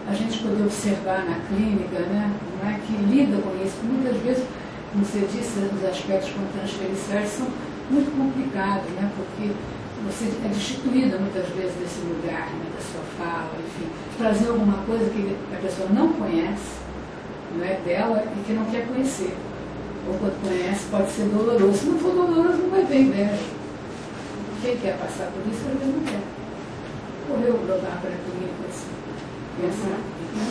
J: a gente poder observar na clínica, né? Não é, que lida com isso. Muitas vezes, como você disse, os aspectos transferenciais são muito complicados, né? Porque você é destituída muitas vezes desse lugar, né? Da sua fala, enfim, trazer alguma coisa que a pessoa não conhece, não é dela, e que não quer conhecer. Ou quando conhece, pode ser doloroso. Se não for doloroso, não vai ter inveja. Quem quer passar por isso, às vezes não quer. Correu o rodar para a clínica, assim, pensar, né?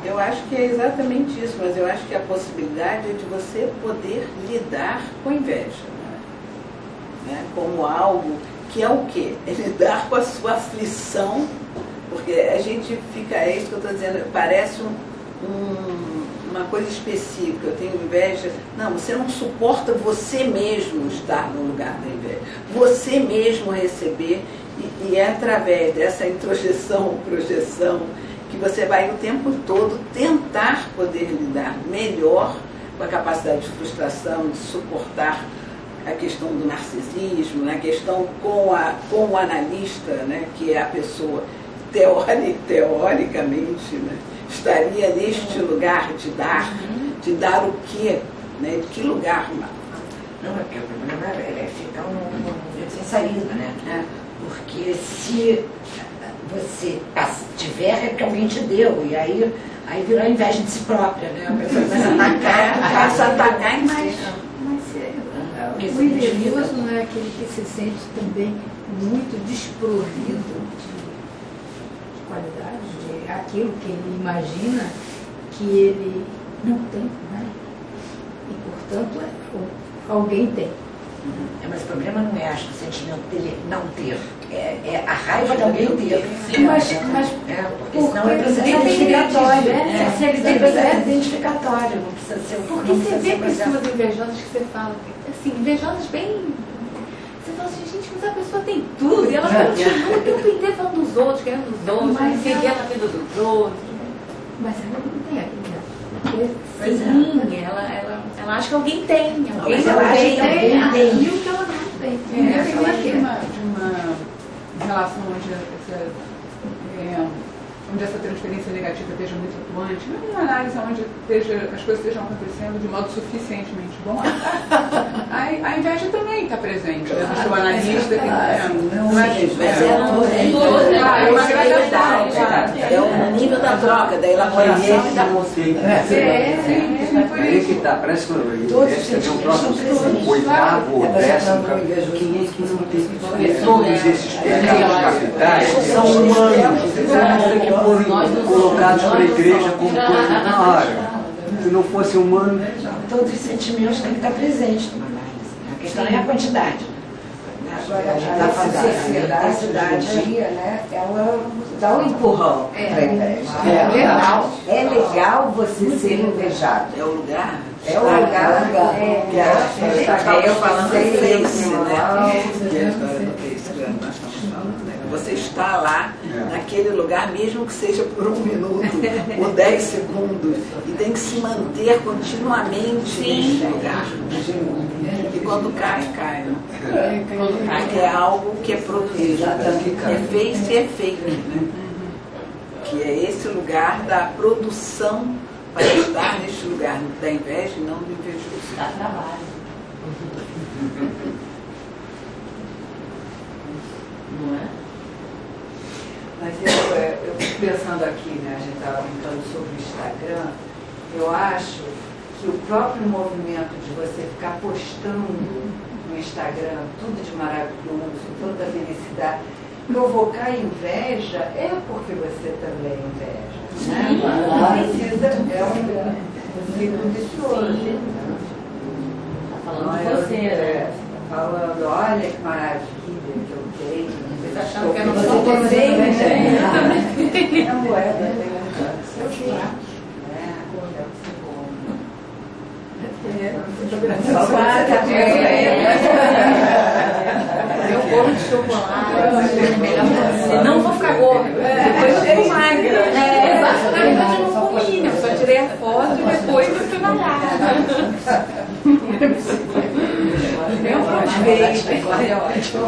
A: Eu acho que é exatamente isso, mas eu acho que a possibilidade é de você poder lidar com inveja, né? Como algo que é o quê? É lidar com a sua aflição, porque a gente fica, é isso que eu estou dizendo, parece uma coisa específica, eu tenho inveja. Não, você não suporta você mesmo estar no lugar da inveja, você mesmo receber, e é através dessa introjeção, projeção, que você vai o tempo todo tentar poder lidar melhor com a capacidade de frustração, de suportar a questão do narcisismo, né? A questão com o analista, né? Que é a pessoa teoricamente, né? Estaria neste lugar de dar o quê? Né? De que lugar?
G: Não, é porque o problema é ficar sem saída, né? Porque se você tiver, é porque alguém te deu, e aí virou a inveja de si própria, né? A pessoa começa a atacar,
E: o invejoso não é aquele que se sente também muito desprovido de qualidade, de aquilo que ele imagina que ele não tem, né? E, portanto, alguém tem.
G: Mas o problema não é, acho que o sentimento dele não ter, é a raiva de alguém ter.
E: Mas
G: porque senão é processo identificatório. É processo identificatório, não precisa ser
E: porque você vê pessoas invejosas que você fala, assim, invejosas bem. Você fala assim, gente, mas a pessoa tem tudo, e ela continua o tempo inteiro falando dos outros, querendo dos outros, seguir a vida dos outros. Mas ela não tem aquilo. Sim, ela acha que alguém tem.
G: Mas ela acha que alguém tem.
E: Aquilo que ela não tem.
H: Eu acho de uma relação onde essa transferência negativa esteja muito atuante, não é uma análise onde as coisas estejam acontecendo de modo suficientemente bom. A inveja também está presente, né? O seu analista
A: é o nível da troca, da elaboração e da
C: Aí que tá, parece que é um próximo oitavo ou décimo, que não tem todos esses pecados capitais são humanos, foram colocados para a igreja como coisa na hora. Se não fosse humano,
G: todos os sentimentos têm que estar presentes numa análise. A questão é a quantidade. Agora, a sociedade, né, ela dá um empurrão. É legal você ser invejado.
A: É o lugar?
G: É o lugar.
A: Eu falando Face, né? Você está lá, naquele lugar, mesmo que seja por 1 minuto ou 10 segundos, e tem que se manter continuamente nesse lugar. E quando cai, cai. Né? Porque é algo que é produzido. É face e é fake. Né? Que é esse lugar da produção para estar neste lugar da inveja e não do invejoso.
E: Dá trabalho.
A: Não é?
K: Mas eu fico pensando aqui, né, a gente estava brincando sobre o Instagram, eu acho que o próprio movimento de você ficar postando no Instagram tudo de maravilhoso, toda a felicidade, provocar inveja é porque você também inveja. É um ciclo vicioso.
L: Tá falando de você, né?
K: Falando, olha que maravilha que eu tenho.
E: Vocês acharam que era
K: Você
E: um
K: tem,
E: né?
K: É moeda, tem um
E: Meu bolo de chocolate. Não vou ficar gorda. Depois eu fico magra. Exatamente, eu não comi. Eu só tirei a foto e depois eu fui malhar. Eu aproveitei. Agora é ótimo.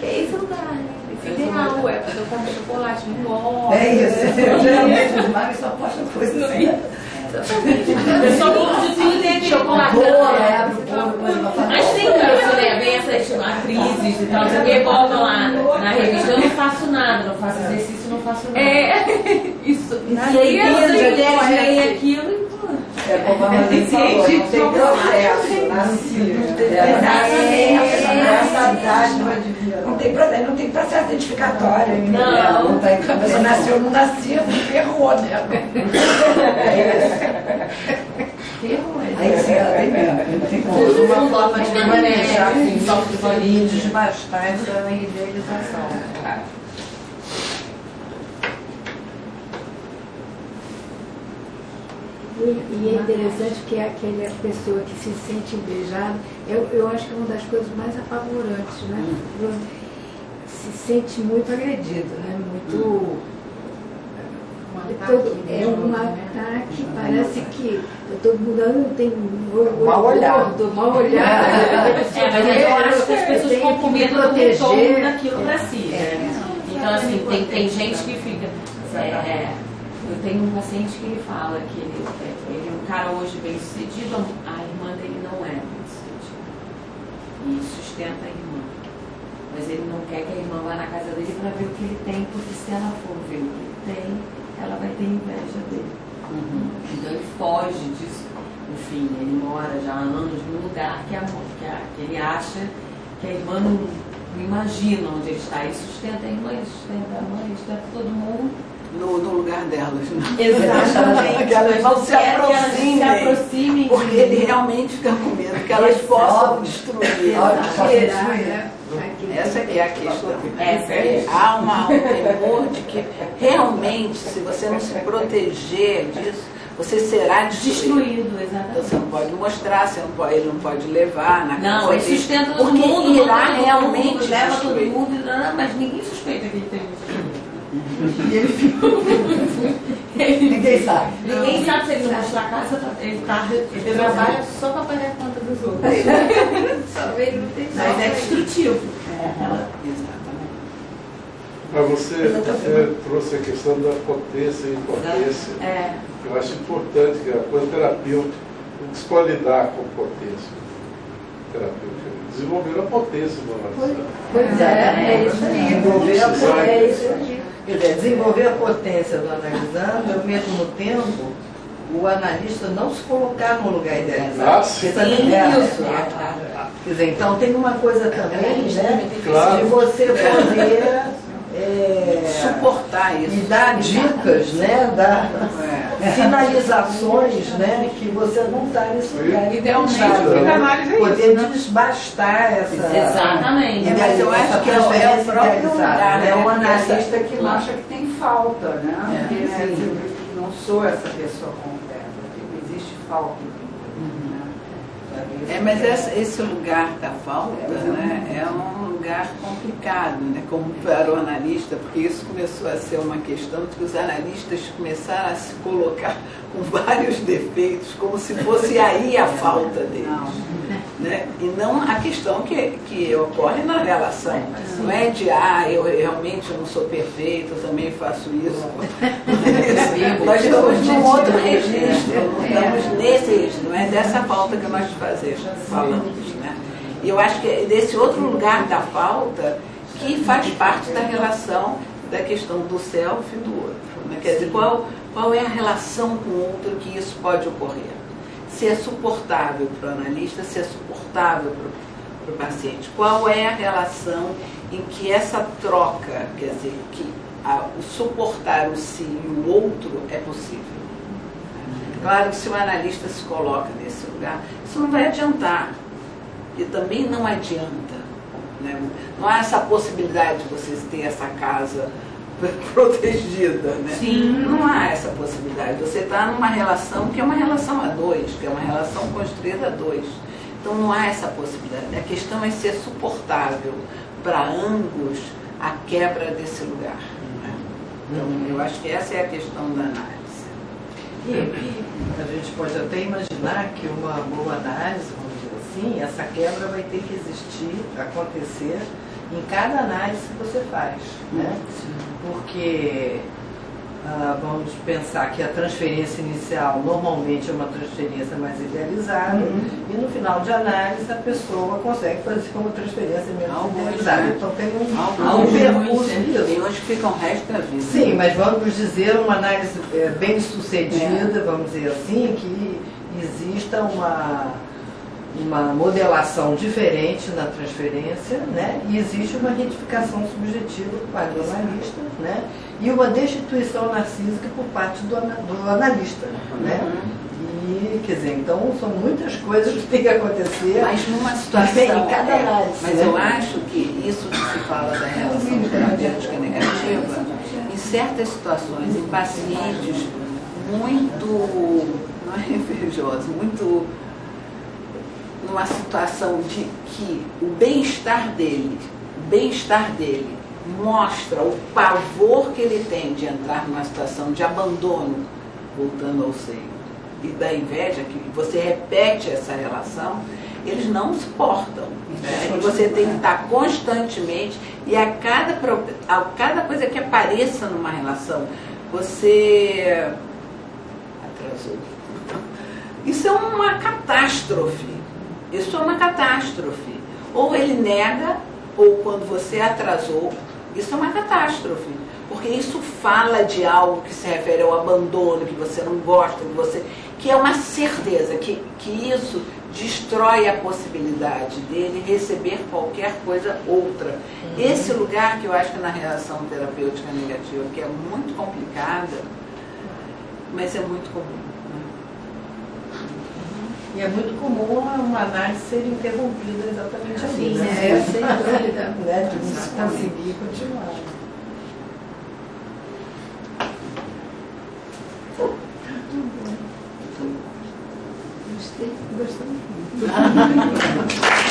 E: Isso não dá, né? Isso é ideal, é fazer como chocolate no bolo.
K: É isso. Geralmente os magos só postam coisas assim.
L: Eu só gosto de tudo tem chocolate. Mas tem isso, né? Vem essas atrizes e tal, você botam lá na revista. Eu não faço nada, não faço exercício, não faço nada.
E: Isso.
L: E aí eles leem aquilo e pô.
K: É como a Marlene falou, não tem processo, nascido.
G: Não tem processo, não tem processo identificatório.
L: Não.
G: Você nasceu, não nascia, ferrou, né?
K: Aí sim, ela tem mesmo. Tem uma forma de manejar e desbastar essa idealização.
M: E é interessante que é aquela pessoa que se sente invejada, eu acho que é uma das coisas mais apavorantes, né? Se sente muito agredido, né? Muito. É um ataque, parece que eu estou mudando, tem
K: mal olhado.
M: Mal olhado.
L: Mas eu acho que as pessoas ficam com medo do retorno daquilo para si. Então, assim, tem gente que fica. Eu tenho um paciente que ele fala que ele é um cara hoje bem sucedido, a irmã dele não é bem sucedida. E sustenta a irmã. Mas ele não quer que a irmã vá na casa dele para ver o que ele tem, porque se ela for ver o que ele tem, ela vai ter inveja dele. Então ele foge disso. Enfim, ele mora já há anos num lugar que ele acha que a irmã não imagina onde ele está. Ele sustenta a irmã, ele sustenta a mãe, ele sustenta todo mundo.
A: No lugar delas, né?
L: Exatamente.
A: Que elas não se aproximem, porque ele realmente fica com medo que elas possam destruir. Essa que é a questão. Há um temor de que realmente, se você não se proteger disso, você será destruído.
L: Exatamente.
A: Você não pode mostrar, ele não pode levar na casa.
L: Não, ele sustenta todo
A: porque
L: mundo,
A: irá realmente
L: leva todo
A: destruir.
L: mundo, mas ninguém suspeita que ele tem isso. E ele fica.
K: Ninguém sabe.
L: Ninguém sabe se ele não mostrar a casa, ele
E: trabalha só para pagar a conta dos outros. Só ele não tem nada.
L: Mas é destrutivo.
A: Exatamente.
B: Mas você trouxe a questão da potência e impotência. Eu acho importante que a coisa terapêutica escolhe lidar com potência terapêutica. Desenvolver a potência do analista.
K: Pois é isso aí. Quer dizer, desenvolver a potência do analisando e, ao mesmo tempo, o analista não se colocar no lugar idealizado. Porque também é isso. Quer dizer, então tem uma coisa também, né? De você poder
A: suportar isso.
K: E dar dicas, né? Dar sinalizações, né? Que você não está nesse lugar.
H: Idealmente, o
K: poder desbastar essa.
L: Exatamente.
A: Mas eu acho que é o próprio lugar.
K: É um analista que
F: não acha que tem falta, né? Porque não sou essa pessoa completa. Existe falta.
A: Mas esse lugar da falta, né, é um lugar complicado, né, como para o analista, porque isso começou a ser uma questão de que os analistas começaram a se colocar com vários defeitos, como se fosse aí a falta deles. Né? E não a questão que ocorre na relação. Não é de, eu realmente não sou perfeito, eu também faço isso. Nós estamos num outro registro, não estamos nesse registro, não é dessa falta que nós falamos. Né? E eu acho que é desse outro lugar da falta que faz parte da relação, da questão do self e do outro. Né? Quer dizer, qual é a relação com o outro que isso pode ocorrer? Se é suportável para o analista, se é suportável para o paciente. Qual é a relação em que essa troca, quer dizer, que o suportar o si e o outro é possível. Claro que se o analista se coloca nesse lugar, isso não vai adiantar. E também não adianta. Né? Não há essa possibilidade de vocês terem essa casa protegida. Né?
L: Sim.
A: Não há essa possibilidade. Você está numa relação que é uma relação a dois, que é uma relação construída a dois. Então não há essa possibilidade. A questão é ser suportável para ambos a quebra desse lugar. Né? Então eu acho que essa é a questão da análise.
D: E a gente pode até imaginar que uma boa análise, vamos dizer assim, essa quebra vai ter que existir, acontecer em cada análise que você faz. Né? Porque vamos pensar que a transferência inicial normalmente é uma transferência mais idealizada e no final de análise a pessoa consegue fazer uma transferência menos idealizada. Então tem um percurso disso.
A: Tem uns que ficam o resto da vida.
D: Sim, mas vamos dizer uma análise bem sucedida, vamos dizer assim, que exista uma modelação diferente na transferência, né? E existe uma retificação subjetiva por parte do analista, né? E uma destituição narcísica por parte do analista, né? E, quer dizer, então são muitas coisas que têm que acontecer.
A: Mas numa situação.
D: Em cada análise.
A: Mas eu acho que isso que se fala da relação terapêutica negativa, em certas situações, em pacientes muito, não é invejosos, muito numa situação de que o bem-estar dele mostra o pavor que ele tem de entrar numa situação de abandono, voltando ao seio, e da inveja, que você repete essa relação, eles não suportam. Né? E você tem que estar constantemente, e a cada coisa que apareça numa relação, você atrasou. Isso é uma catástrofe. Isso é uma catástrofe. Ou ele nega, ou quando você atrasou, isso é uma catástrofe. Porque isso fala de algo que se refere ao abandono, que você não gosta, que é uma certeza, que isso destrói a possibilidade dele receber qualquer coisa outra. Esse lugar que eu acho que na relação terapêutica negativa, que é muito complicada, mas é muito comum.
D: E é muito comum uma análise ser interrompida exatamente assim,
E: né? Sem dúvida.
D: Né? De não conseguir continuar.
E: Gostei muito.